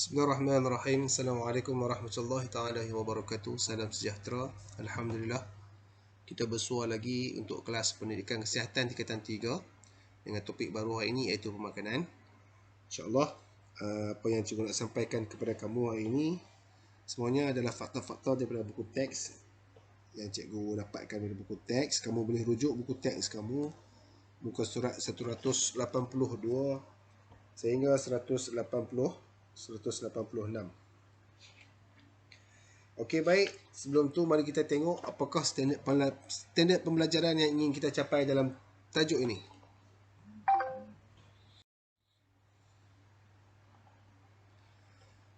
Bismillahirrahmanirrahim. Assalamualaikum warahmatullahi taala wabarakatuh. Salam sejahtera. Alhamdulillah. Kita bersua lagi untuk kelas pendidikan kesihatan tingkatan 3 dengan topik baru hari ini iaitu pemakanan. InsyaAllah apa yang cikgu nak sampaikan kepada kamu hari ini semuanya adalah fakta-fakta daripada buku teks yang cikgu dapatkan dari buku teks. Kamu boleh rujuk buku teks kamu muka surat 182 sehingga 186. Okey, baik. Sebelum tu mari kita tengok apakah standard pembelajaran yang ingin kita capai dalam tajuk ini.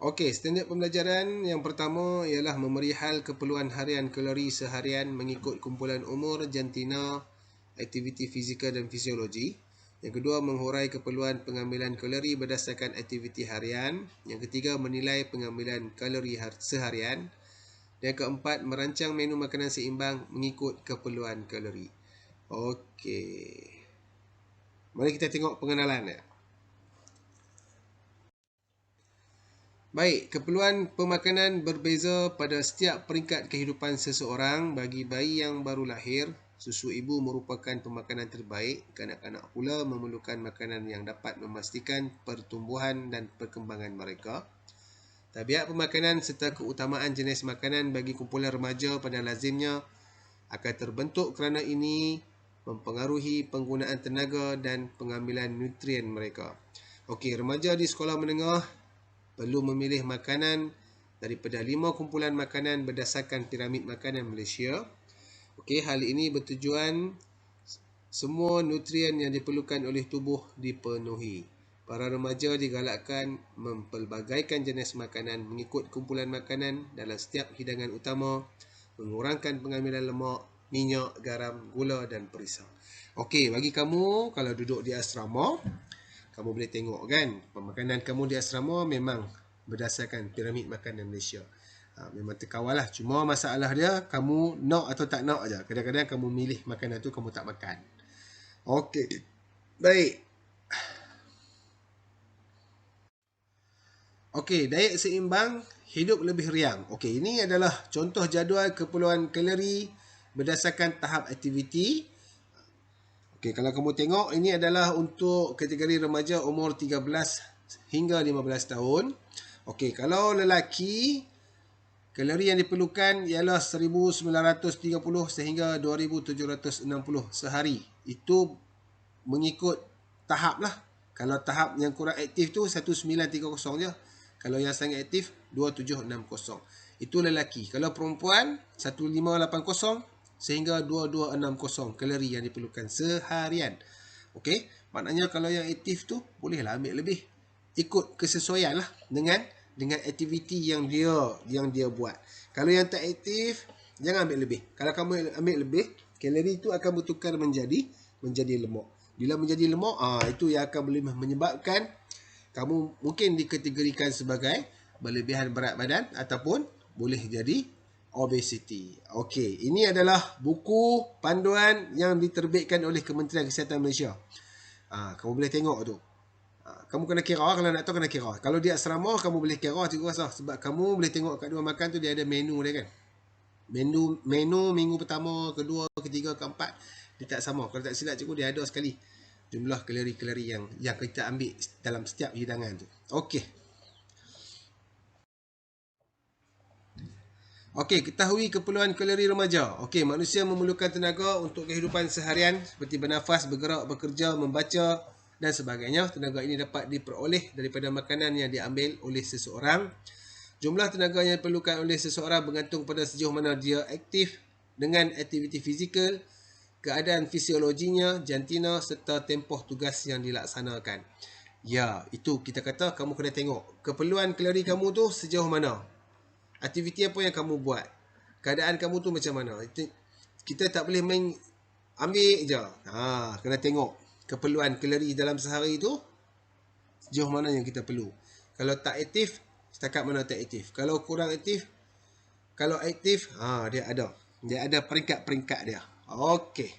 Okey, standard pembelajaran yang pertama ialah memberi hal keperluan harian kalori seharian mengikut kumpulan umur, jantina, aktiviti fizikal dan fisiologi. Yang kedua, menghurai keperluan pengambilan kalori berdasarkan aktiviti harian. Yang ketiga, menilai pengambilan kalori seharian. Dan keempat, merancang menu makanan seimbang mengikut keperluan kalori. Okey. Mari kita tengok pengenalan ya. Baik, keperluan pemakanan berbeza pada setiap peringkat kehidupan seseorang. Bagi bayi yang baru lahir, susu ibu merupakan pemakanan terbaik. Kanak-kanak pula memerlukan makanan yang dapat memastikan pertumbuhan dan perkembangan mereka. Tabiat pemakanan serta keutamaan jenis makanan bagi kumpulan remaja pada lazimnya akan terbentuk kerana ini mempengaruhi penggunaan tenaga dan pengambilan nutrien mereka. Okey, remaja di sekolah menengah perlu memilih makanan daripada 5 kumpulan makanan berdasarkan piramid makanan Malaysia. Okey, hal ini bertujuan semua nutrien yang diperlukan oleh tubuh dipenuhi. Para remaja digalakkan mempelbagaikan jenis makanan mengikut kumpulan makanan dalam setiap hidangan utama, mengurangkan pengambilan lemak, minyak, garam, gula dan perisang. Okey, bagi kamu kalau duduk di asrama, kamu boleh tengok kan, pemakanan kamu di asrama memang berdasarkan piramid makanan Malaysia. Memang terkawal lah. Cuma masalah dia, kamu nak atau tak nak aja. Kadang-kadang kamu milih makanan tu, kamu tak makan. Okey, baik. Okey, diet seimbang, hidup lebih riang. Okey, ini adalah contoh jadual keperluan kalori berdasarkan tahap aktiviti. Okey, kalau kamu tengok, ini adalah untuk kategori remaja umur 13 hingga 15 tahun. Okey, kalau lelaki, kalori yang diperlukan ialah 1930 sehingga 2760 sehari. Itu mengikut tahap lah. Kalau tahap yang kurang aktif tu 1930 je. Kalau yang sangat aktif 2760. Itu lelaki. Kalau perempuan 1580 sehingga 2260 kalori yang diperlukan seharian. Okey, maknanya kalau yang aktif tu bolehlah ambil lebih. Ikut kesesuaian lah dengan aktiviti yang dia buat. Kalau yang tak aktif, jangan ambil lebih. Kalau kamu ambil lebih, kalori itu akan bertukar menjadi lemak. Bila menjadi lemak, itu yang akan boleh menyebabkan kamu mungkin dikategorikan sebagai berlebihan berat badan ataupun boleh jadi obesity. Okey, ini adalah buku panduan yang diterbitkan oleh Kementerian Kesihatan Malaysia. Kamu boleh tengok tu. Kamu kena kira, kalau nak tahu kena kira. Kalau di asrama, kamu boleh kira cikgu rasa. Sebab kamu boleh tengok kat dua makan tu, dia ada menu dia kan. Menu minggu pertama, kedua, ketiga, keempat, dia tak sama. Kalau tak silap cikgu, dia ada sekali jumlah kalori-kalori yang kita ambil dalam setiap hidangan tu. Okey. Okey, ketahui keperluan kalori remaja. Okey, manusia memerlukan tenaga untuk kehidupan seharian seperti bernafas, bergerak, bekerja, membaca dan sebagainya. Tenaga ini dapat diperoleh daripada makanan yang diambil oleh seseorang. Jumlah tenaga yang diperlukan oleh seseorang bergantung pada sejauh mana dia aktif dengan aktiviti fizikal, keadaan fisiologinya, jantina serta tempoh tugas yang dilaksanakan. Ya, itu kita kata kamu kena tengok keperluan kalori kamu tu sejauh mana. Aktiviti apa yang kamu buat. Keadaan kamu tu macam mana. Kita tak boleh main ambil je. Kena tengok keperluan kalori dalam sehari tu sejauh mana yang kita perlu. Kalau tak aktif, setakat mana tak aktif. Kalau kurang aktif, kalau aktif, dia ada peringkat-peringkat dia. Okey.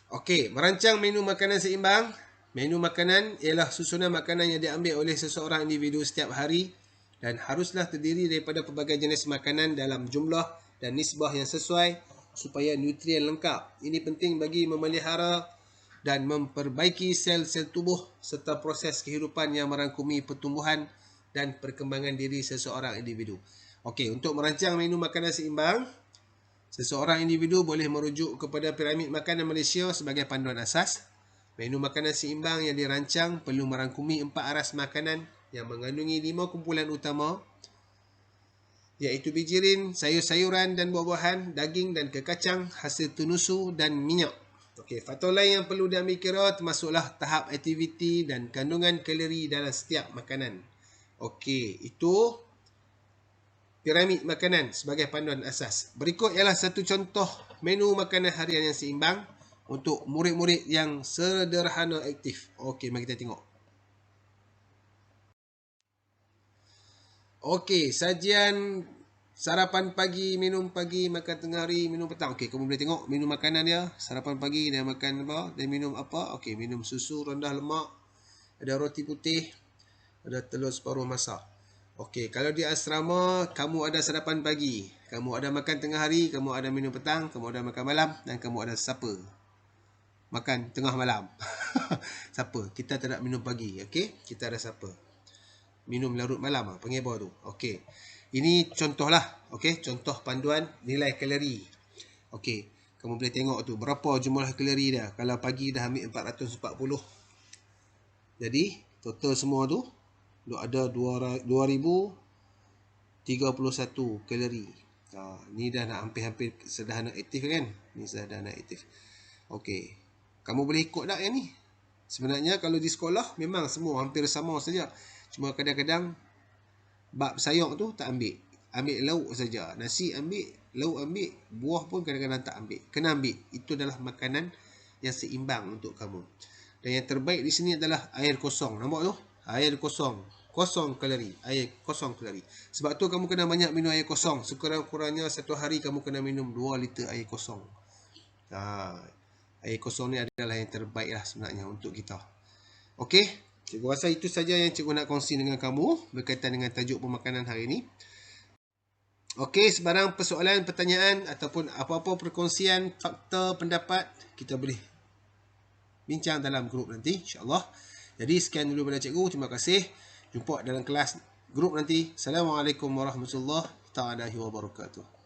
Okey, merancang menu makanan seimbang. Menu makanan ialah susunan makanan yang diambil oleh seseorang individu setiap hari dan haruslah terdiri daripada pelbagai jenis makanan dalam jumlah dan nisbah yang sesuai supaya nutrien lengkap. Ini penting bagi memelihara dan memperbaiki sel-sel tubuh serta proses kehidupan yang merangkumi pertumbuhan dan perkembangan diri seseorang individu. Okey, untuk merancang menu makanan seimbang, seseorang individu boleh merujuk kepada piramid makanan Malaysia sebagai panduan asas. Menu makanan seimbang yang dirancang perlu merangkumi 4 aras makanan yang mengandungi 5 kumpulan utama, iaitu bijirin, sayur-sayuran dan buah-buahan, daging dan kekacang, hasil tunusu dan minyak. Okey, faktor lain yang perlu diambil kira termasuklah tahap aktiviti dan kandungan kalori dalam setiap makanan. Okey, itu piramid makanan sebagai panduan asas. Berikut ialah satu contoh menu makanan harian yang seimbang untuk murid-murid yang sederhana aktif. Okey, mari kita tengok. Okey, sajian sarapan pagi, minum pagi, makan tengah hari, minum petang. Okey, kamu boleh tengok menu makanan dia. Sarapan pagi dia makan apa, dia minum apa. Okey, minum susu rendah lemak, ada roti putih, ada telur separuh masak. Okey, kalau di asrama, kamu ada sarapan pagi, kamu ada makan tengah hari, kamu ada minum petang, kamu ada makan malam dan kamu ada supper. Makan tengah malam. Supper. Kita tak ada minum pagi. Okey, kita ada supper. Minum larut malam, panggil apa tu. Okey. Ini contoh lah. Okey, contoh panduan nilai kalori. Okey, kamu boleh tengok tu berapa jumlah kalori dia. Kalau pagi dah ambil 440. Jadi, total semua tu ada 2031 kalori. Ni dah nak hampir-hampir sederhana aktif kan? Ni sederhana aktif. Okey. Kamu boleh ikut tak yang ni? Sebenarnya kalau di sekolah memang semua hampir sama saja. Cuma kadang-kadang bab sayur tu tak ambil. Ambil lauk saja. Nasi ambil, lauk ambil, buah pun kadang-kadang tak ambil. Kena ambil. Itu adalah makanan yang seimbang untuk kamu. Dan yang terbaik di sini adalah air kosong. Nampak tu? Air kosong. Kosong kalori. Air kosong kalori. Sebab tu kamu kena banyak minum air kosong. Sekurang-kurangnya satu hari kamu kena minum 2 liter air kosong. Air kosong ni adalah yang terbaik lah sebenarnya untuk kita. Okey, cikgu rasa itu saja yang cikgu nak kongsi dengan kamu berkaitan dengan tajuk pemakanan hari ini. Okey, sebarang persoalan, pertanyaan ataupun apa-apa perkongsian, fakta, pendapat, kita boleh bincang dalam grup nanti, insyaAllah. Jadi sekian dulu pada cikgu, terima kasih. Jumpa dalam kelas grup nanti. Assalamualaikum warahmatullahi wabarakatuh.